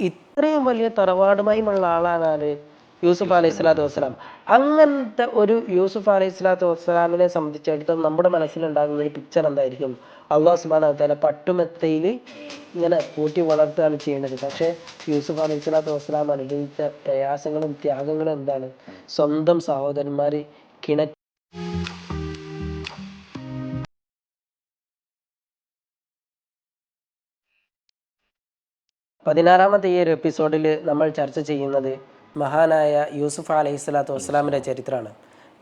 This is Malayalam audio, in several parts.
ഇത്രയും വലിയ തറവാടുമായുള്ള ആളാണ് ആര്? യൂസുഫ് അലൈഹി സ്വലാത്തു വസ്സലാം. അങ്ങനത്തെ ഒരു യൂസുഫ് അലൈഹി സ്വലാത്തു വസ്സലാമിനെ സംബന്ധിച്ചിടത്തോളം നമ്മുടെ മനസ്സിലുണ്ടാകുന്ന ഒരു പിക്ചർ എന്തായിരിക്കും? അള്ളാഹു സുബ്ഹാനഹു വ തആല പട്ടുമെത്തയിൽ ഇങ്ങനെ കൂട്ടി വളർത്തുകയാണ് ചെയ്യുന്നത്. പക്ഷേ യൂസുഫ് അലൈഹി സ്വലാത്തു വസ്സലാം അനുഭവിച്ച പ്രയാസങ്ങളും ത്യാഗങ്ങളും എന്താണ്? സ്വന്തം സഹോദരന്മാര് കിണ 16-ാമത്തെ ഈ ഒരു എപ്പിസോഡിൽ നമ്മൾ ചർച്ച ചെയ്യുന്നത് മഹാനായ യൂസുഫ് അലൈഹി സ്വലാത്തു വസ്സലാമിൻ്റെ ചരിത്രമാണ്.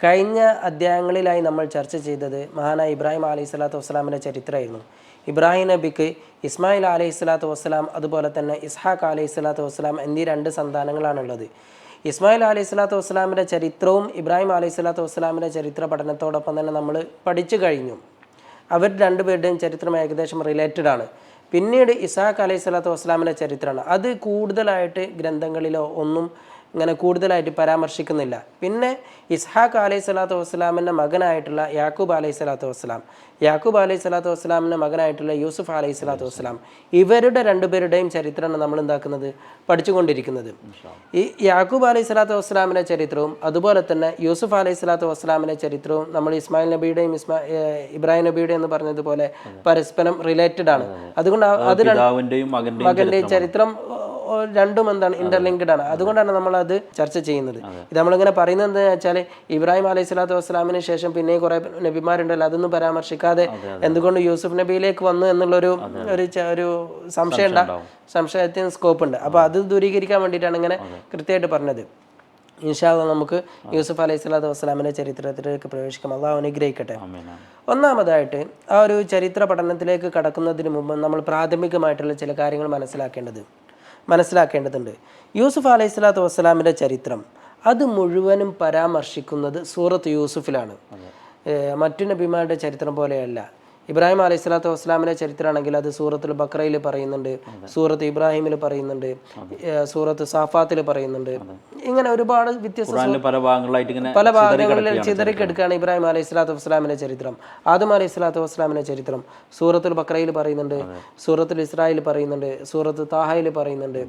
കഴിഞ്ഞ അധ്യായങ്ങളിലായി നമ്മൾ ചർച്ച ചെയ്തത് മഹാനായ ഇബ്രാഹിം അലൈഹി സ്വലാത്തു വസ്സലാമിൻ്റെ ചരിത്രമായിരുന്നു. ഇബ്രാഹിം നബിക്ക് ഇസ്മായിൽ അലൈഹി സ്വലാത്തു വസ്സലാം അതുപോലെ തന്നെ ഇസ്ഹാഖ് അലൈഹി സ്വലാത്തു വസ്സലാം എന്നീ 2 സന്താനങ്ങളാണുള്ളത്. ഇസ്മായിൽ അലൈഹി സ്വലാത്തു വസ്സലാമിൻ്റെ ചരിത്രവും ഇബ്രാഹിം അലൈഹി സ്വലാത്തു വസ്സലാമിൻ്റെ ചരിത്ര പഠനത്തോടൊപ്പം തന്നെ നമ്മൾ പഠിച്ചു കഴിഞ്ഞു. അവർ രണ്ടുപേരുടെയും ചരിത്രം ഏകദേശം റിലേറ്റഡ് ആണ്. പിന്നീട് ഇസ്ഹാഖ് അലൈഹി സ്വലാത്തു വസ്സലാമിൻ്റെ ചരിത്രമാണ്. അത് കൂടുതലായിട്ട് ഗ്രന്ഥങ്ങളിലോ ഒന്നും ഇങ്ങനെ കൂടുതലായിട്ട് പരാമർശിക്കുന്നില്ല. പിന്നെ ഇസ്ഹാഖ് അലൈഹി സ്വലാത്തു വസ്സലാമിൻ്റെ മകനായിട്ടുള്ള യാക്കൂബ് അലൈഹി സ്വലാത്തു വസ്സലാം, യാക്കൂബ് അലൈഹി സ്വലാത്തു വസ്സലാമിൻ്റെ മകനായിട്ടുള്ള യൂസുഫ് അലൈഹി സ്വലാത്തു വസ്സലാം, ഇവരുടെ രണ്ടുപേരുടെയും ചരിത്രമാണ് നമ്മൾ എന്താക്കുന്നത്? പഠിച്ചുകൊണ്ടിരിക്കുന്നത്. ഈ യാക്കൂബ് അലൈഹി സ്വലാത്തു വസ്സലാമിൻ്റെ ചരിത്രവും അതുപോലെ തന്നെ യൂസുഫ് അലൈഹി സ്വലാത്തു വസ്സലാമിൻ്റെ ചരിത്രവും നമ്മൾ ഇസ്മായിൽ നബിയുടെയും ഇബ്രാഹിം നബിയുടെയും എന്ന് പറഞ്ഞതുപോലെ പരസ്പരം റിലേറ്റഡ് ആണ്. അതുകൊണ്ട് അത് മകൻ്റെയും ചരിത്രം രണ്ടും എന്താണ്? ഇന്റർലിങ്ക്ഡ് ആണ്. അതുകൊണ്ടാണ് നമ്മളത് ചർച്ച ചെയ്യുന്നത്. ഇത് നമ്മളിങ്ങനെ പറയുന്നത് എന്താ വെച്ചാൽ ഇബ്രാഹിം അലൈഹി സ്വലാത്തു വസ്സലാമിന് ശേഷം പിന്നെ കുറെ നബിമാരുണ്ടല്ലോ, അതൊന്നും പരാമർശിക്കാതെ എന്തുകൊണ്ട് യൂസുഫ് നബിയിലേക്ക് വന്നു എന്നുള്ളൊരു ഒരു സംശയത്തിന് സ്കോപ്പ് ഉണ്ട്. അപ്പോൾ അത് ദൂരീകരിക്കാൻ വേണ്ടിയിട്ടാണ് ഇങ്ങനെ കൃത്യമായിട്ട് പറഞ്ഞത്. ഇൻഷാ അല്ലാഹ് നമുക്ക് യൂസുഫ് അലൈഹി സ്വലാത്തു വസ്സലാമിൻ്റെ ചരിത്രത്തിലേക്ക് പ്രവേശിക്കാം. അള്ളാഹു അനുഗ്രഹിക്കട്ടെ. ഒന്നാമതായിട്ട് ആ ഒരു ചരിത്ര പഠനത്തിലേക്ക് കടക്കുന്നതിന് മുമ്പ് നമ്മൾ പ്രാഥമികമായിട്ടുള്ള ചില കാര്യങ്ങൾ മനസ്സിലാക്കേണ്ടതുണ്ട്. യൂസുഫ് അലൈഹി സ്വലാത്തു വസ്സലാമിൻ്റെ ചരിത്രം അത് മുഴുവനും പരാമർശിക്കുന്നത് സൂറത്ത് യൂസുഫിലാണ്. മറ്റു നബിമാരുടെ ചരിത്രം പോലെയല്ല. ഇബ്രാഹിം അലൈഹി സ്വലാത്തു വസ്സലാമിൻ്റെ ചരിത്രമാണെങ്കിൽ അത് സൂറത്തുൽ ബഖറയിൽ പറയുന്നുണ്ട്, സൂറത്ത് ഇബ്രാഹിമിൽ പറയുന്നുണ്ട്, സൂറത്ത് സാഫാത്തിൽ പറയുന്നുണ്ട്. ഇങ്ങനെ ഒരുപാട് വ്യത്യസ്ത പല ഭാഗങ്ങളിൽ ചിതറിക്കെടുക്കുകയാണ് ഇബ്രാഹിം അലൈഹി സ്വലാത്തു വസ്സലാമിൻ്റെ ചരിത്രം. ആദം അലൈഹി സ്വലാത്തു വസ്സലാമിൻ്റെ ചരിത്രം സൂറത്തുൽ ബഖറയിൽ പറയുന്നുണ്ട്, സൂറത്തുൽ ഇസ്രായിൽ പറയുന്നുണ്ട്, സൂറത്ത് താഹയിൽ പറയുന്നുണ്ട്,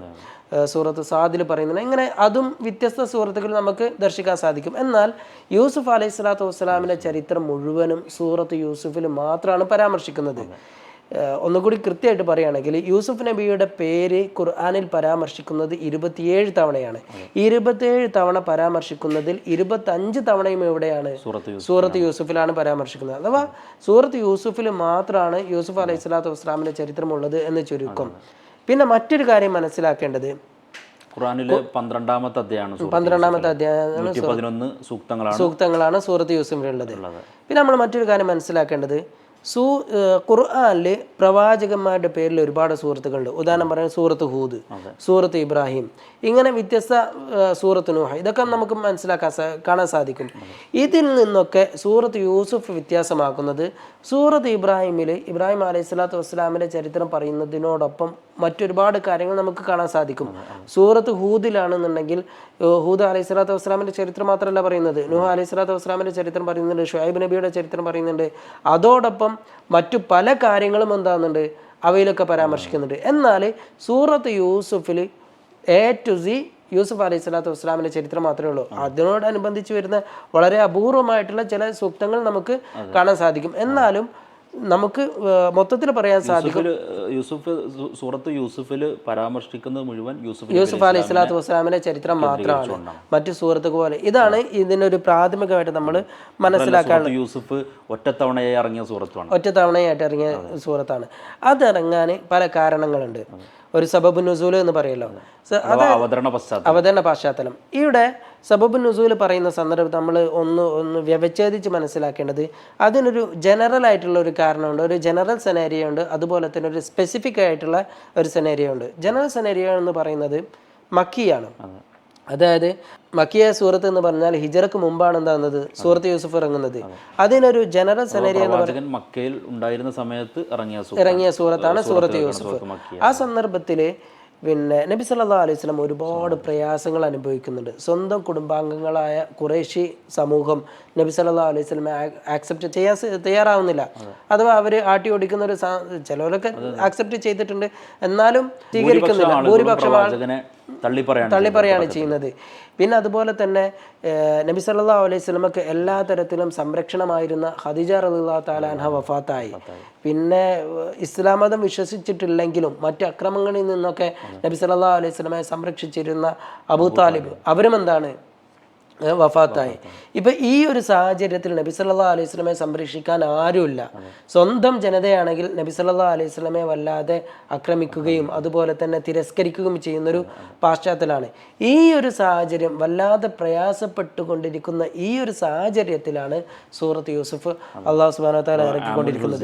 സൂറത്ത് സാദിൽ പറയുന്നുണ്ട്. ഇങ്ങനെ അതും വ്യത്യസ്ത സൂറത്തുകൾ നമുക്ക് ദർശിക്കാൻ സാധിക്കും. എന്നാൽ യൂസുഫ് അലൈഹി സ്വലാത്തു വസ്സലാമിൻ്റെ ചരിത്രം മുഴുവനും സൂറത്ത് യൂസുഫിൽ മാത്രമാണ് പരാമർശിക്കുന്നത്. ഒന്നുകൂടി കൃത്യമായിട്ട് പറയുകയാണെങ്കിൽ യൂസുഫ് നബിയുടെ പേര് ഖുർആനിൽ പരാമർശിക്കുന്നത് 27 തവണയാണ്. 27 തവണ പരാമർശിക്കുന്നതിൽ 25 തവണയും എവിടെയാണ്? സൂറത്ത് യൂസുഫിലാണ് പരാമർശിക്കുന്നത്. അഥവാ സൂറത്ത് യൂസുഫിൽ മാത്രമാണ് യൂസുഫ് അലൈഹി സ്വലാത്തു വസ്സലാമിൻ്റെ ചരിത്രമുള്ളത് എന്ന് ചുരുക്കം. പിന്നെ മറ്റൊരു കാര്യം മനസ്സിലാക്കേണ്ടത്, ഖുർആനിലെ 12-ാമത്തെ അധ്യായമാണ് സൂക്തങ്ങളാണ് സൂറത്ത് യൂസുഫിലുള്ളത്. പിന്നെ നമ്മൾ മറ്റൊരു കാര്യം മനസ്സിലാക്കേണ്ടത്, ഖുർആനിൽ പ്രവാചകന്മാരുടെ പേരിൽ ഒരുപാട് സൂറത്തുകളുണ്ട്. ഉദാഹരണം പറയാൻ സൂറത്ത് ഹൂദ്, സൂറത്ത് ഇബ്രാഹിം, ഇങ്ങനെ വ്യത്യസ്ത സൂറത്ത് നൂഹ്, ഇതൊക്കെ നമുക്ക് കാണാൻ സാധിക്കും. ഇതിൽ നിന്നൊക്കെ സൂറത്ത് യൂസുഫ് വ്യത്യാസമാക്കുന്നത് സൂറത്ത് ഇബ്രാഹിമിൽ ഇബ്രാഹിം അലൈഹി സ്വലാത്തു വസ്സലാമിൻ്റെ ചരിത്രം പറയുന്നതിനോടൊപ്പം മറ്റൊരുപാട് കാര്യങ്ങൾ നമുക്ക് കാണാൻ സാധിക്കും. സൂറത്ത് ഹൂദിലാണെന്നുണ്ടെങ്കിൽ ഹൂദ് അലൈഹി സ്വലാത്തു വസ്സലാമിൻ്റെ ചരിത്രം മാത്രമല്ല പറയുന്നത്, നൂഹ് അലൈഹി സ്വലാത്തു വസ്സലാമിൻ്റെ ചരിത്രം പറയുന്നുണ്ട്, ഷുഐബ് നബിയുടെ ചരിത്രം പറയുന്നുണ്ട്. അതോടൊപ്പം മറ്റു പല കാര്യങ്ങളും എന്താകുന്നുണ്ട്? അവയിലൊക്കെ പരാമർശിക്കുന്നുണ്ട്. എന്നാൽ സൂറത്ത് യൂസുഫിൽ A to Z യൂസുഫ് അലൈഹി സ്വലാത്തു വസ്സലാമിൻ്റെ ചരിത്രം മാത്രമേ ഉള്ളൂ. അതിനോടനുബന്ധിച്ച് വരുന്ന വളരെ അപൂർവമായിട്ടുള്ള ചില സൂക്തങ്ങൾ നമുക്ക് കാണാൻ സാധിക്കും. എന്നാലും നമുക്ക് മൊത്തത്തിൽ പറയാൻ സാധിക്കും സൂറത്ത് യൂസുഫിൽ പരാമർശിക്കുന്നത് മുഴുവൻ യൂസുഫ് അലൈഹി സ്വലാത്തു വസ്സലാമിൻ്റെ ചരിത്രം മാത്രമാണ്, മറ്റു സൂറത്തുകൾ പോലെ. ഇതാണ് ഇതിനൊരു പ്രാഥമികമായിട്ട് നമ്മൾ മനസ്സിലാക്കാനുള്ളത്. യൂസുഫ് ഒറ്റത്തവണയായിട്ട് ഇറങ്ങിയ സൂറത്താണ്. അതിറങ്ങാൻ പല കാരണങ്ങളുണ്ട്. ഒരു സബബു നുസൂൽ എന്ന് പറയല്ലോ, അവതരണ പശ്ചാത്തലം. ഇവിടെ സബബു നുസൂൽ പറയുന്ന സന്ദർഭത്തിൽ നമ്മൾ ഒന്ന് വ്യവച്ഛേദിച്ച് മനസ്സിലാക്കേണ്ടത്, അതിനൊരു ജനറൽ ആയിട്ടുള്ള ഒരു കാരണമുണ്ട്, ഒരു ജനറൽ സെനേരിയോ ഉണ്ട്, അതുപോലെ തന്നെ ഒരു സ്പെസിഫിക് ആയിട്ടുള്ള ഒരു സെനേരിയോ ഉണ്ട്. ജനറൽ സെനേരിയോ എന്ന് പറയുന്നത് മക്കിയാണ്. അതായത് മക്കിയ സൂറത്ത് എന്ന് പറഞ്ഞാൽ ഹിജറക്ക് മുമ്പാണ് എന്താകുന്നത്? സൂറത്ത് യൂസുഫ് ഇറങ്ങുന്നത്. അതിനൊരു ജനറൽ സെനേരിയോ എന്ന് പറയുന്നത് മക്കയിൽ ഉണ്ടായിരുന്ന സമയത്ത് ഇറങ്ങിയ സൂറത്താണ് സൂറത്ത് യൂസുഫ്. ആ സന്ദർഭത്തിൽ പിന്നെ നബി സല്ലല്ലാഹു അലൈഹി വസല്ലം ഒരുപാട് പ്രയാസങ്ങൾ അനുഭവിക്കുന്നുണ്ട്. സ്വന്തം കുടുംബാംഗങ്ങളായ ഖുറൈശി സമൂഹം നബി സല്ലല്ലാഹു അലൈഹി വസല്ലമെ ആക്സെപ്റ്റ് ചെയ്യാൻ തയ്യാറാവുന്നില്ല. അഥവാ അവർ ആട്ടി ഓടിക്കുന്ന ഒരു ചിലവരൊക്കെ ആക്സെപ്റ്റ് ചെയ്തിട്ടുണ്ട്, എന്നാലും സ്വീകരിക്കുന്നില്ല. ഭൂരിപക്ഷം തള്ളിപ്പറയാണ് ചെയ്യുന്നത്. പിന്നെ അതുപോലെ തന്നെ നബി സല്ലല്ലാഹു അലൈഹി വസല്ലമക്ക് എല്ലാ തരത്തിലും സംരക്ഷണമായിരുന്ന ഖദീജ റളിയല്ലാഹു തആല അൻഹ വഫാത്തായി. പിന്നെ ഇസ്ലാം മതം വിശ്വസിച്ചിട്ടില്ലെങ്കിലും മറ്റ് അക്രമങ്ങളിൽ നിന്നൊക്കെ നബി സല്ലല്ലാഹു അലൈഹി വസല്ലമയെ സംരക്ഷിച്ചിരുന്ന അബൂ താലിബ് അവരും എന്താണ് വഫാത്തായി. ഇപ്പൊ ഈ ഒരു സാഹചര്യത്തിൽ നബി സല്ലല്ലാഹു അലൈഹി വസല്ലമയെ സംരക്ഷിക്കാൻ ആരുമില്ല. സ്വന്തം ജനതയാണെങ്കിൽ നബി സല്ലല്ലാഹു അലൈഹി വസല്ലമയെ വല്ലാതെ ആക്രമിക്കുകയും അതുപോലെ തന്നെ തിരസ്കരിക്കുകയും ചെയ്യുന്നൊരു പശ്ചാത്തലമാണ്. ഈ ഒരു സാഹചര്യം വല്ലാതെ പ്രയാസപ്പെട്ടുകൊണ്ടിരിക്കുന്ന ഈ ഒരു സാഹചര്യത്തിലാണ് സൂറത്ത് യൂസുഫ് അല്ലാഹു സുബ്ഹാനഹു വ തആല ഇറക്കിക്കൊണ്ടിരിക്കുന്നത്.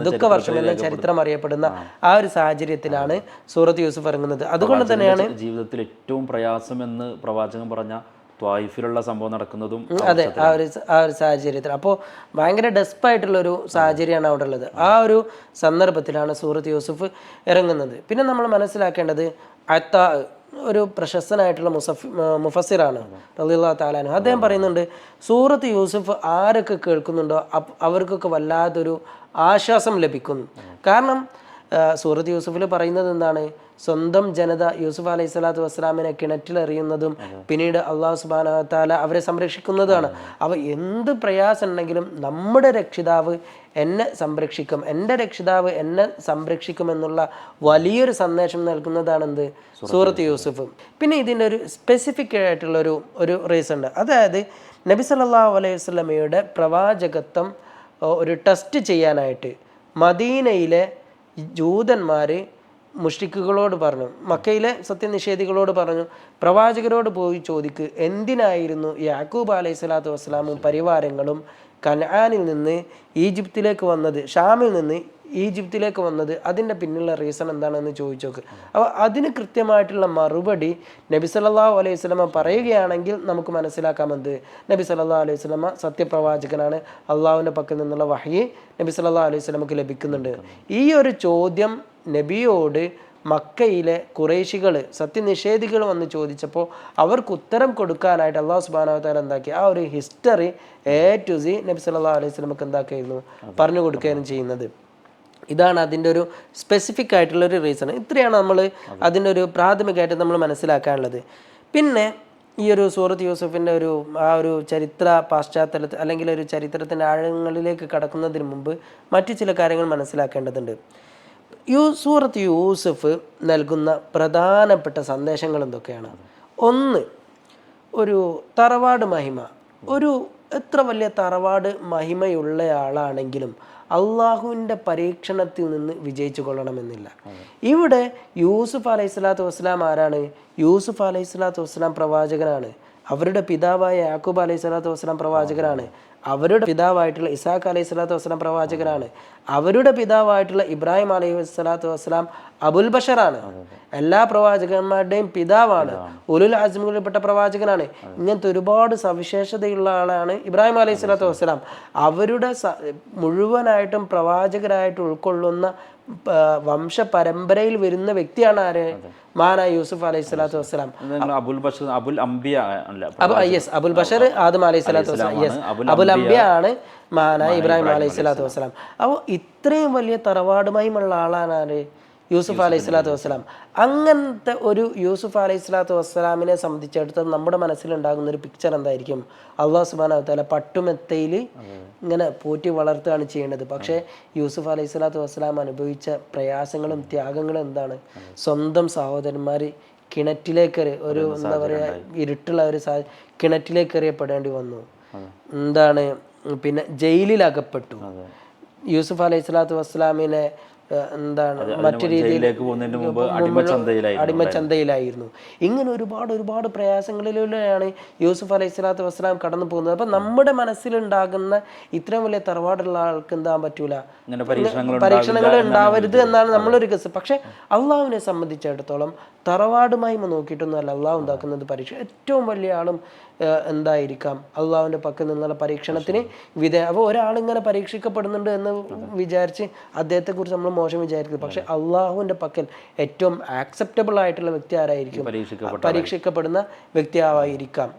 ദുഃഖവർഷം എന്ന ചരിത്രം അറിയപ്പെടുന്ന ആ ഒരു സാഹചര്യത്തിലാണ് സൂറത്ത് യൂസുഫ് ഇറങ്ങുന്നത്. അതുകൊണ്ട് തന്നെയാണ് ജീവിതത്തിൽ ഏറ്റവും പ്രയാസം എന്ന് പ്രവാചകൻ പറഞ്ഞ ത്വായിഫിലുള്ള സംഭവം നടക്കുന്നതും അതെ ആ ഒരു സാഹചര്യത്തിൽ. അപ്പോൾ ഭയങ്കര ഡെസ്പായിട്ടുള്ളൊരു സാഹചര്യമാണ് അവിടെ ഉള്ളത്. ആ ഒരു സന്ദർഭത്തിലാണ് സൂറത്ത് യൂസുഫ് ഇറങ്ങുന്നത്. പിന്നെ നമ്മൾ മനസ്സിലാക്കേണ്ടത് അത്താ ഒരു പ്രശസ്തനായിട്ടുള്ള മുഫസ്സിറാണ് റളിയല്ലാഹു തആല അൻഹു. അദ്ദേഹം പറയുന്നുണ്ട്, സൂറത്ത് യൂസുഫ് ആരൊക്കെ കേൾക്കുന്നുണ്ടോ അവർക്കൊക്കെ വല്ലാത്തൊരു ആശ്വാസം ലഭിക്കുന്നു. കാരണം സൂറത്ത് യൂസുഫിൽ പറയുന്നത് എന്താണ്? സ്വന്തം ജനത യൂസുഫ് അലൈഹി സ്വലാത്തു വസ്സലാമിനെ കിണറ്റിലെറിയുന്നതും പിന്നീട് അള്ളാഹു സുബ്ഹാനഹു വ തആല അവരെ സംരക്ഷിക്കുന്നതാണ്. അവ എന്ത് പ്രയാസം ഉണ്ടെങ്കിലും നമ്മുടെ രക്ഷിതാവ് എന്നെ സംരക്ഷിക്കും, എൻ്റെ രക്ഷിതാവ് എന്നെ സംരക്ഷിക്കുമെന്നുള്ള വലിയൊരു സന്ദേശം നൽകുന്നതാണ് എന്ത്? സൂറത്ത് യൂസുഫ്. പിന്നെ ഇതിൻ്റെ ഒരു സ്പെസിഫിക് ആയിട്ടുള്ളൊരു റീസൺ ഉണ്ട്. അതായത് നബി സല്ലല്ലാഹു അലൈഹി വസല്ലമയുടെ പ്രവാചകത്വം ഒരു ടെസ്റ്റ് ചെയ്യാനായിട്ട് മദീനയിലെ ജൂതന്മാർ മുഷ്രിക്കുകളോട് പറഞ്ഞു, മക്കയിലെ സത്യനിഷേധികളോട് പറഞ്ഞു, പ്രവാചകരോട് പോയി ചോദിക്ക്, എന്തിനായിരുന്നു യാക്കൂബ് അലൈഹി സ്വലാത്തു വസ്സലാമും പരിവാരങ്ങളും കനാനിൽ നിന്ന് ഈജിപ്തിലേക്ക് വന്നത്, ഷാമിൽ നിന്ന് ഈജിപ്തിലേക്ക് വന്നത്? അതിൻ്റെ പിന്നിലുള്ള റീസൺ എന്താണെന്ന് ചോദിച്ചു നോക്ക്. അപ്പോൾ അതിന് കൃത്യമായിട്ടുള്ള മറുപടി നബി സല്ലല്ലാഹു അലൈഹി വസല്ലമ പറയുകയാണെങ്കിൽ നമുക്ക് മനസ്സിലാക്കാമെന്ത്? നബി സല്ലല്ലാഹു അലൈഹി വസല്ലമ സത്യപ്രവാചകനാണ്, അള്ളാഹുവിൻ്റെ പക്കൽ നിന്നുള്ള വഹ്യ് നബി സല്ലല്ലാഹു അലൈഹി വസല്ലമക്ക് ലഭിക്കുന്നുണ്ട്. ഈ ഒരു ചോദ്യം നബിയോട് മക്കയിലെ ഖുറൈശികൾ സത്യനിഷേധികൾ വന്ന് ചോദിച്ചപ്പോൾ അവർക്ക് ഉത്തരം കൊടുക്കാനായിട്ട് അള്ളാഹു സുബ്ഹാനഹു വ തആല എന്താക്കി? ആ ഒരു ഹിസ്റ്ററി A to Z നബി സല്ലല്ലാഹു അലൈഹി വസല്ലമക്ക് എന്താക്കിയിരുന്നു? പറഞ്ഞു കൊടുക്കുകയാണ് ചെയ്യുന്നത്. ഇതാണ് അതിൻ്റെ ഒരു സ്പെസിഫിക് ആയിട്ടുള്ളൊരു റീസൺ. ഇത്രയാണ് നമ്മൾ അതിൻ്റെ ഒരു പ്രാഥമികമായിട്ട് നമ്മൾ മനസ്സിലാക്കാനുള്ളത്. പിന്നെ ഈ ഒരു സൂറത്ത് യൂസുഫിൻ്റെ ഒരു ചരിത്ര പശ്ചാത്തലത്തിൽ അല്ലെങ്കിൽ ഒരു ചരിത്രത്തിൻ്റെ ആഴങ്ങളിലേക്ക് കടക്കുന്നതിന് മുമ്പ് മറ്റു ചില കാര്യങ്ങൾ മനസ്സിലാക്കേണ്ടതുണ്ട്. സൂറത്ത് യൂസുഫ് നൽകുന്ന പ്രധാനപ്പെട്ട സന്ദേശങ്ങൾ എന്തൊക്കെയാണ്? ഒന്ന്, ഒരു തറവാട് മഹിമ. എത്ര വലിയ തറവാട് മഹിമയുള്ള ആളാണെങ്കിലും അള്ളാഹുവിൻ്റെ പരീക്ഷണത്തിൽ നിന്ന് വിജയിച്ചു കൊള്ളണമെന്നില്ല. ഇവിടെ യൂസുഫ് അലൈഹി സ്വലാത്തു വസ്സലാം ആരാണ്? യൂസുഫ് അലൈഹി സ്വലാത്തു വസ്സലാം പ്രവാചകനാണ്. അവരുടെ പിതാവായ യാക്കൂബ് അലൈഹി സ്വലാത്തു വസ്സലാം പ്രവാചകനാണ്. അവരുടെ പിതാവായിട്ടുള്ള ഇസാഖ് അലൈഹി സ്വലാത്തു വസ്സലാം പ്രവാചകനാണ്. അവരുടെ പിതാവായിട്ടുള്ള ഇബ്രാഹിം അലൈഹി സ്വലാത്തു വസ്സലാം അബുൽ ബഷറാണ്. എല്ലാ പ്രവാചകന്മാരുടെയും പിതാവാണ്. ഉലുൽ അസ്മിൽപ്പെട്ട പ്രവാചകനാണ്. ഇങ്ങനത്തെ ഒരുപാട് സവിശേഷതയുള്ള ആളാണ് ഇബ്രാഹിം അലൈഹി സ്വലാത്തു വസ്സലാം. അവരുടെ മുഴുവനായിട്ടും പ്രവാചകരായിട്ട് ഉൾക്കൊള്ളുന്ന വംശ പരമ്പരയിൽ വരുന്ന വ്യക്തിയാണ് ആര്? മഹാനായ യൂസുഫ് അലൈഹി സ്വലാത്തു വസ്സലാം. അബുൽ ബഷർ ആദം അലൈഹി സ്വലാത്തു വസ്സലാം. അബുൽ അംബിയ ആണ് മഹാനായ ഇബ്രാഹിം അലൈഹി സ്വലാത്തു വസ്സലാം. അപ്പോൾ ഇത്രയും വലിയ തറവാടുമായുമുള്ള ആളാണ് ആര്? യൂസുഫ് അലൈഹി സ്വലാത്തു വസ്സലാം. അങ്ങനത്തെ ഒരു യൂസുഫ് അലൈഹി സ്വലാത്തു വസ്സലാമിനെ സംബന്ധിച്ചിടത്തോളം നമ്മുടെ മനസ്സിലുണ്ടാകുന്ന ഒരു പിക്ചർ എന്തായിരിക്കും? അള്ളാഹു സുബ്ഹാനഹു വ തആല പട്ടുമെത്തയിൽ ഇങ്ങനെ പോറ്റി വളർത്തുകയാണ് ചെയ്യേണ്ടത്. പക്ഷേ യൂസുഫ് അലൈഹി സ്വലാത്തു വസ്സലാം അനുഭവിച്ച പ്രയാസങ്ങളും ത്യാഗങ്ങളും എന്താണ്? സ്വന്തം സഹോദരന്മാർ കിണറ്റിലേക്ക് എന്താ പറയുക, ഇരുട്ടുള്ള ഒരു കിണറ്റിലേക്ക് എറിയപ്പെടേണ്ടി വന്നു. എന്താണ്, പിന്നെ ജയിലിലകപ്പെട്ടു. യൂസുഫ് അലൈഹി സ്വലാത്തു വസ്സലാമിനെ മറ്റു രീതിയിൽ അടിമച്ചന്തയിലായിരുന്നു. ഇങ്ങനെ ഒരുപാട് പ്രയാസങ്ങളിലൂടെയാണ് യൂസുഫ് അലൈഹി സ്വലാത്തു വസ്സലാം കടന്നു പോകുന്നത്. അപ്പം നമ്മുടെ മനസ്സിലുണ്ടാകുന്ന ഇത്രയും വലിയ തറവാടുള്ള ആൾക്ക് എന്താകാൻ പറ്റൂല, പരീക്ഷണങ്ങൾ ഉണ്ടാവരുത് എന്നാണ് നമ്മളൊരു കേസ്. പക്ഷെ അള്ളാഹുവിനെ സംബന്ധിച്ചിടത്തോളം തറവാടുമായി നോക്കിയിട്ടൊന്നുമല്ല അള്ളാഹു ഉണ്ടാക്കുന്നത് പരീക്ഷ. ഏറ്റവും വലിയ ആളും എന്തായിരിക്കാം? അള്ളാഹുവിൻ്റെ പക്കൽ നിന്നുള്ള പരീക്ഷണത്തിന് അപ്പോൾ ഒരാളിങ്ങനെ പരീക്ഷിക്കപ്പെടുന്നുണ്ട് എന്ന് വിചാരിച്ച് അദ്ദേഹത്തെക്കുറിച്ച് നമ്മൾ മോശം വിചാരിക്കുന്നത്. പക്ഷെ അള്ളാഹുവിൻ്റെ പക്കൽ ഏറ്റവും ആക്സെപ്റ്റബിൾ ആയിട്ടുള്ള വ്യക്തി ആരായിരിക്കും? പരീക്ഷിക്കപ്പെടുന്ന വ്യക്തിയായിരിക്കാം.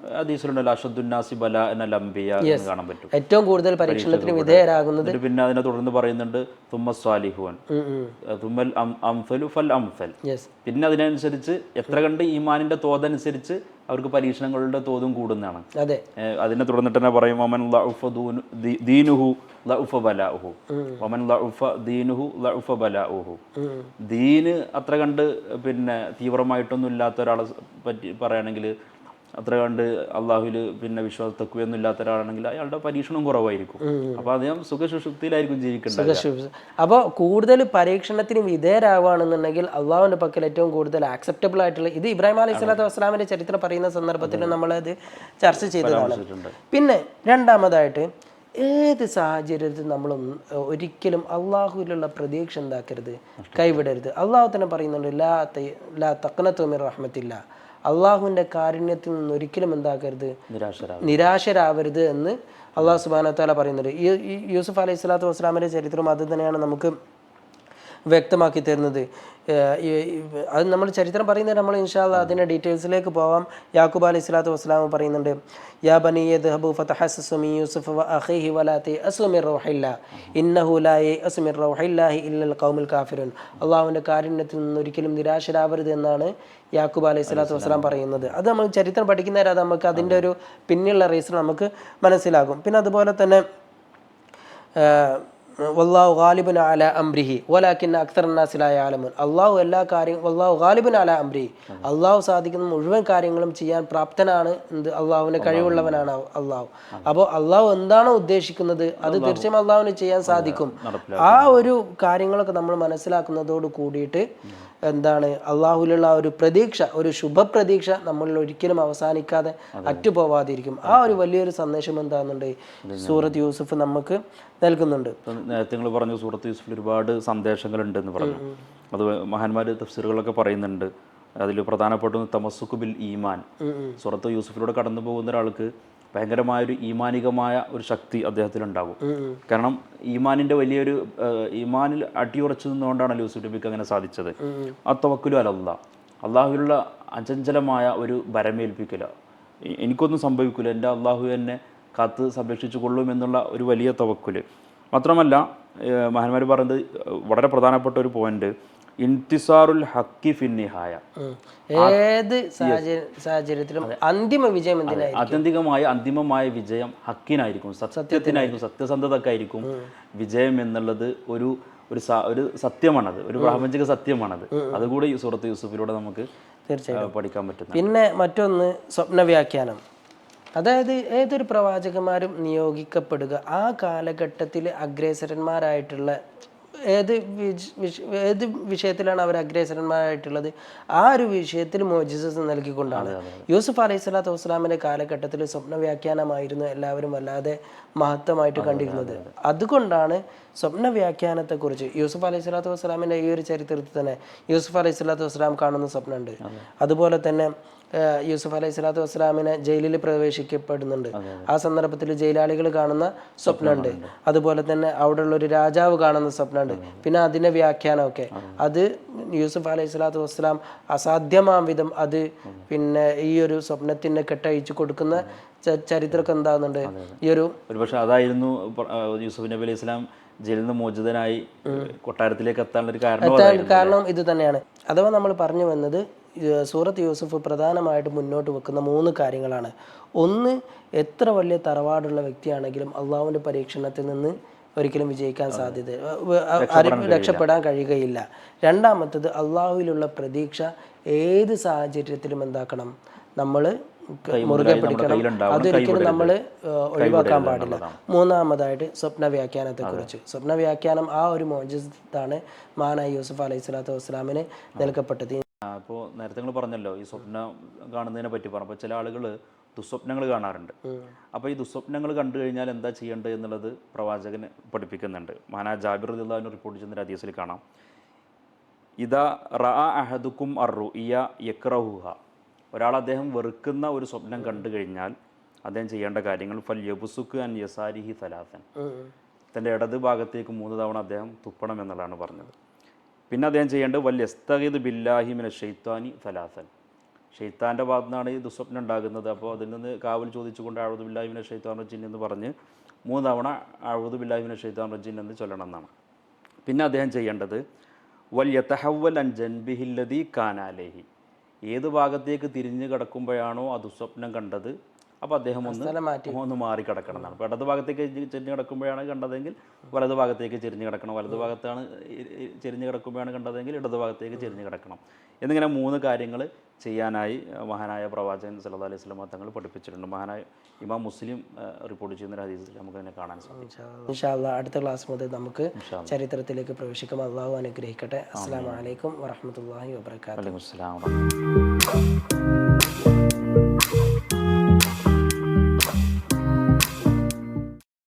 ഏറ്റവും കൂടുതൽ പരീക്ഷണത്തിന് വിധേയരാകുന്നത്. പിന്നെ അതിനെ തുടർന്ന് പറയുന്നുണ്ട് പിന്നെ അതിനനുസരിച്ച് എത്ര കണ്ട് ഈമാനിന്റെ തോതനുസരിച്ച് അവർക്ക് പരീക്ഷണങ്ങളുടെ തോതും കൂടുന്നതാണ്. അതെ, അതിനെ തുടർന്നിട്ട് തന്നെ പറയും ദീന് അത്ര കണ്ട് പിന്നെ തീവ്രമായിട്ടൊന്നും ഇല്ലാത്ത ഒരാളെ പറ്റി പറയുകയാണെങ്കിൽ, അത്ര കണ്ട് അള്ളാഹുവിൽ പിന്നെ വിശ്വാസ തഖ്വയൊന്നും ഇല്ലാത്ത ഒരാളാണെങ്കിൽ അയാളുടെ പരീക്ഷണം കുറവായിരിക്കും. അപ്പോൾ അദ്ദേഹം സുഖസുഷുപ്തിയിലായിരിക്കും ജീവിക്കേണ്ടത്. അപ്പോൾ കൂടുതൽ പരീക്ഷണത്തിന് വിധേയരാകുകയാണെന്നുണ്ടെങ്കിൽ അള്ളാഹുവിൻ്റെ പക്കൽ ഏറ്റവും കൂടുതൽ ആക്സെപ്റ്റബിൾ ആയിട്ടുള്ള, ഇത് ഇബ്രാഹിം അലൈഹി സ്വലാത്തു വസ്സലാമിൻ്റെ ചരിത്രം പറയുന്ന സന്ദർഭത്തിൽ നമ്മളത് ചർച്ച ചെയ്തതാണ്. പിന്നെ രണ്ടാമതായിട്ട്, ഏത് സാഹചര്യത്തിൽ നമ്മളൊന്നും ഒരിക്കലും അള്ളാഹുവിലുള്ള പ്രതീക്ഷ എന്താക്കരുത്, കൈവിടരുത്. അള്ളാഹു തന്നെ പറയുന്നുണ്ട്, ലാ തഖ്നതു മിർ റഹ്മത്തില്ല, അള്ളാഹുവിൻ്റെ കാരുണ്യത്തിൽ നിന്ന് ഒരിക്കലും എന്താക്കരുത്, നിരാശരാവരുത് എന്ന് അള്ളാഹു സുബ്ഹാനഹു വ തആല പറയുന്നുണ്ട്. ഈ യൂസുഫ് അലൈഹി സ്വലാത്തു വസ്സലാമിൻ്റെ ചരിത്രം അത് തന്നെയാണ് നമുക്ക് വ്യക്തമാക്കി തരുന്നത്. അത് നമ്മൾ ചരിത്രം പറയുന്നത് നമ്മൾ ഇൻഷാ അല്ലാഹ് അതിൻ്റെ ഡീറ്റെയിൽസിലേക്ക് പോവാം. യാക്കൂബ് അലൈഹി സ്വലാത്തു വസ്സലാം പറയുന്നുണ്ട്, യാ ബനി യദ്ഹബു ഫതഹസ്സസു മിൻ യൂസുഫ വഅഖീഹി വലാ തയഅസു മിർ റൗഹില്ലാ ഇന്നഹു ലാ യയഅസു മിർ റൗഹില്ലാഹി ഇല്ലൽ ഖൗമുൽ കാഫിറൂൻ. അള്ളാഹുവിൻ്റെ കാരുണ്യത്തിൽ നിന്ന് ഒരിക്കലും നിരാശരാവരുത് എന്നാണ് യാക്കൂബ് അലൈഹി സ്വലാത്തു വസ്സലാം പറയുന്നത്. അത് നമ്മൾ ചരിത്രം പഠിക്കുന്നവരെ അത് നമുക്ക് അതിൻ്റെ ഒരു പിന്നിലുള്ള റീസൺ നമുക്ക് മനസ്സിലാകും. പിന്നെ അതുപോലെ തന്നെ വല്ലാഹു ഗാലിബുൻ അലാ അംരിഹി വലാകിന്ന അക്തറന്നാസി ലാ യഅലമൂൻ. അള്ളാഹു എല്ലാ കാര്യങ്ങളും, വല്ലാഹു ഗാലിബുൻ അലാ അംരിഹി, അള്ളാഹു സാധിക്കുന്ന മുഴുവൻ കാര്യങ്ങളും ചെയ്യാൻ പ്രാപ്തനാണ്. അള്ളാഹുവിന് കഴിവുള്ളവനാണ് അള്ളാഹു. അപ്പോൾ അള്ളാഹു എന്താണോ ഉദ്ദേശിക്കുന്നത് അത് തീർച്ചയായും അള്ളാഹുവിന് ചെയ്യാൻ സാധിക്കും. ആ ഒരു കാര്യങ്ങളൊക്കെ നമ്മൾ മനസ്സിലാക്കുന്നതോട് കൂടിയിട്ട് എന്താണ്, അള്ളാഹുവിലുള്ള ഒരു പ്രതീക്ഷ, ഒരു ശുഭപ്രതീക്ഷ നമ്മളിൽ ഒരിക്കലും അവസാനിക്കാതെ അറ്റുപോവാതിരിക്കും. ആ ഒരു വലിയൊരു സന്ദേശം എന്താകുന്നുണ്ട് സൂറത്ത് യൂസുഫ് നമുക്ക് നൽകുന്നുണ്ട്. നേരത്തെ നിങ്ങൾ പറഞ്ഞു സൂറത്ത് യൂസുഫിൽ ഒരുപാട് സന്ദേശങ്ങളുണ്ട് എന്ന് പറഞ്ഞു. അത് മഹാന്മാർ തഫ്സീറുകളൊക്കെ പറയുന്നുണ്ട്. അതിൽ പ്രധാനപ്പെട്ട തമസ്സുക്ക് ബിൽ ഈമാൻ. സൂറത്ത് യൂസുഫിലൂടെ കടന്നു പോകുന്ന ഒരാൾക്ക് ഭയങ്കരമായൊരു ഈമാനികമായ ഒരു ശക്തി അദ്ദേഹത്തിലുണ്ടാകും. കാരണം ഈമാനിൻ്റെ വലിയൊരു ഈമാനിൽ അടിയുറച്ചു നിന്നുകൊണ്ടാണ് യൂസുഫ് നബിക്ക് അങ്ങനെ സാധിച്ചത്. ആ തവക്കുലു അലല്ലാ, അള്ളാഹുവിലുള്ള അചഞ്ചലമായ ഒരു ഭരമേൽപ്പിക്കല, എനിക്കൊന്നും സംഭവിക്കില്ല, എൻ്റെ അള്ളാഹു എന്നെ കാത്ത് സംരക്ഷിച്ചു കൊള്ളും എന്നുള്ള ഒരു വലിയ തവക്കുല്. മാത്രമല്ല മഹാന്മാർ പറയുന്നത് വളരെ പ്രധാനപ്പെട്ട ഒരു പോയിന്റ്, ഇൻതിസാറുൽ ഹക്കി ഫിന്നിഹായ, ഏത് സാഹചര്യത്തിലും അന്തിമ വിജയം അന്തിമമായ വിജയം ഹക്കിനായിരിക്കും, സത്യത്തിനായിരിക്കും, സത്യസന്ധതക്കായിരിക്കും വിജയം എന്നുള്ളത് ഒരു സത്യമാണത്, ഒരു പ്രാപഞ്ചിക സത്യമാണത്. അതുകൂടി ഈ സൂറത്ത് യൂസുഫിലൂടെ നമുക്ക് തീർച്ചയായും പഠിക്കാൻ പറ്റും. പിന്നെ മറ്റൊന്ന് സ്വപ്ന വ്യാഖ്യാനം. അതായത് ഏതൊരു പ്രവാചകന്മാരും നിയോഗിക്കപ്പെടുക ആ കാലഘട്ടത്തിൽ അഗ്രേസരന്മാരായിട്ടുള്ള ഏത് വിഷയത്തിലാണ് അവർ അഗ്രേസരന്മാരായിട്ടുള്ളത്, ആ ഒരു വിഷയത്തിൽ മോജിസസ് നൽകിക്കൊണ്ടാണ്. യൂസുഫ് അലൈഹി സ്വലാത്തു വസ്സലാമിൻ്റെ കാലഘട്ടത്തിൽ സ്വപ്ന വ്യാഖ്യാനമായിരുന്നു എല്ലാവരും വല്ലാതെ മഹത്വമായിട്ട് കണ്ടിരുന്നത്. അതുകൊണ്ടാണ് സ്വപ്ന വ്യാഖ്യാനത്തെക്കുറിച്ച് യൂസുഫ് അലൈഹി സ്വലാത്തു വസ്സലാമിൻ്റെ ഈ ഒരു ചരിത്രത്തിൽ തന്നെ യൂസുഫ് അലൈഹി സ്വലാത്തു വസ്സലാം കാണുന്ന സ്വപ്നമുണ്ട്. അതുപോലെ തന്നെ യൂസുഫ് അലൈഹി സ്വലാത്തു വസ്സലാമിനെ ജയിലിൽ പ്രവേശിക്കപ്പെടുന്നുണ്ട്. ആ സന്ദർഭത്തിൽ ജയിലാളികൾ കാണുന്ന സ്വപ്നമുണ്ട്. അതുപോലെ തന്നെ അവിടെയുള്ള ഒരു രാജാവ് കാണുന്ന സ്വപ്നമുണ്ട്. പിന്നെ അതിൻ്റെ വ്യാഖ്യാനമൊക്കെ അത് യൂസുഫ് അലൈഹി സ്വലാത്തു വസ്സലാം അസാധ്യമാം വിധം അത് പിന്നെ ഈ ഒരു സ്വപ്നത്തിൻ്റെ കെട്ടഴിച്ചു കൊടുക്കുന്ന ചരിത്രമൊക്കെ എന്താകുന്നുണ്ട്. ഈ ഒരു പക്ഷെ അതായിരുന്നു യൂസുഫ് നബി അലൈഹി സ്വലാം ജയിലിൽ നിന്ന് മോചിതനായി കൊട്ടാരത്തിലേക്ക് എത്താനുള്ള ഒരു കാരണം ഇത് തന്നെയാണ്. അഥവാ നമ്മൾ പറഞ്ഞു വന്നത് സൂറത്ത് യൂസുഫ് പ്രധാനമായിട്ട് മുന്നോട്ട് വെക്കുന്ന 3 കാര്യങ്ങളാണ്. ഒന്ന്, എത്ര വലിയ തറവാടുള്ള വ്യക്തിയാണെങ്കിലും അള്ളാഹുവിൻ്റെ പരീക്ഷണത്തിൽ നിന്ന് ഒരിക്കലും വിജയിക്കാൻ രക്ഷപ്പെടാൻ കഴിയുകയില്ല. രണ്ടാമത്തത്, അള്ളാഹുവിലുള്ള പ്രതീക്ഷ ഏത് സാഹചര്യത്തിലും എന്താക്കണം, നമ്മൾ മുറുകെ പിടിക്കണം, അതൊരിക്കലും നമ്മൾ ഒഴിവാക്കാൻ പാടില്ല. മൂന്നാമതായിട്ട് സ്വപ്ന വ്യാഖ്യാനത്തെക്കുറിച്ച്. സ്വപ്ന വ്യാഖ്യാനം ആ ഒരു മോചിസത്താണ് മഹാനായ യൂസുഫ് അലൈഹി സ്വലാത്തു വസ്സലാമിന് നൽകപ്പെട്ടത്. അപ്പോൾ നേരത്തെ നിങ്ങൾ പറഞ്ഞല്ലോ ഈ സ്വപ്നം കാണുന്നതിനെ പറ്റി പറഞ്ഞു. അപ്പോൾ ചില ആളുകൾ ദുസ്വപ്നങ്ങൾ കാണാറുണ്ട്. അപ്പോൾ ഈ ദുസ്വപ്നങ്ങൾ കണ്ടു കഴിഞ്ഞാൽ എന്താ ചെയ്യേണ്ടത് എന്നുള്ളത് പ്രവാചകൻ പഠിപ്പിക്കുന്നുണ്ട്. മഹാനായ ജാബിർ റളിയല്ലാഹു അൻഹു റിപ്പോർട്ട് ചെയ്യുന്ന ഹദീസിൽ കാണാം, ഇദാ റഅ അഹദുക്കും അർറുഇയ യക്റഹുഹ, ഒരാൾ അദ്ദേഹം വെറുക്കുന്ന ഒരു സ്വപ്നം കണ്ടു കഴിഞ്ഞാൽ അദ്ദേഹം ചെയ്യേണ്ട കാര്യങ്ങൾ ഫൽ യബ്സുക് അൻ യസാരിഹി സലാസൻ, തൻ്റെ ഇടത് ഭാഗത്തേക്ക് 3 തവണ അദ്ദേഹം തുപ്പണം എന്നുള്ളതാണ് പറഞ്ഞത്. പിന്നെ അദ്ദേഹം ചെയ്യേണ്ടത് വല്യസ്തഗീദ് ബില്ലാഹി മിന ഷെയ്ത്താനി ഫലാസൻ. ഷെയ്ത്താൻ്റെ ഭാഗത്തു നിന്നാണ് ഈ ദുസ്വപ്നം ഉണ്ടാകുന്നത്. അപ്പോൾ അതിൽ നിന്ന് കാവൽ ചോദിച്ചുകൊണ്ട് അഊദു ബില്ലാഹി മിന ഷെയ്ത്താൻ റജീം എന്ന് പറഞ്ഞ് 3 തവണ അഊദു ബില്ലാഹി മിന ഷെയ്ത്താൻ റജീം എന്ന് ചൊല്ലണം എന്നാണ്. പിന്നെ അദ്ദേഹം ചെയ്യേണ്ടത് വല്യതഹവ്വൽ അൻ ജൻബിഹില്ലദീ കാന അലൈഹി. ഏത് ഭാഗത്തേക്ക് തിരിഞ്ഞ് കിടക്കുമ്പോഴാണോ ആ ദുസ്വപ്നം കണ്ടത്, അപ്പോൾ അദ്ദേഹം ഒന്ന് മാറി കിടക്കണം എന്നാണ്. അപ്പോൾ ഇടത് ഭാഗത്തേക്ക് ചെരിഞ്ഞ് കിടക്കുമ്പോഴാണ് കണ്ടതെങ്കിൽ വലത് ഭാഗത്തേക്ക് ചെരിഞ്ഞ് കിടക്കണം, വലത് ഭാഗത്താണ് ചെരിഞ്ഞ് കിടക്കുമ്പോഴാണ് കണ്ടതെങ്കിൽ ഇടത് ഭാഗത്തേക്ക് ചെരിഞ്ഞ് കിടക്കണം എന്നിങ്ങനെ 3 കാര്യങ്ങൾ ചെയ്യാനായി മഹാനായ പ്രവാചകൻ സല്ലല്ലാഹു അലൈഹി വസല്ലം തങ്ങൾ പഠിപ്പിച്ചിട്ടുണ്ട്. മഹാനായ ഇമാം മുസ്ലിം റിപ്പോർട്ട് ചെയ്യുന്ന ഒരു ഹദീസിൽ നമുക്ക് തന്നെ കാണാൻ സാധിക്കും. ഇൻഷാ അല്ലാഹ് അടുത്ത ക്ലാസ് മുതൽ നമുക്ക് ചരിത്രത്തിലേക്ക് പ്രവേശിക്കാം. അള്ളാഹു അനുഗ്രഹിക്കട്ടെ. അസ്സലാമു അലൈക്കും വറഹ്മത്തുള്ളാഹി വബറകാതുഹു. വലൈക്കും അസ്സലാം.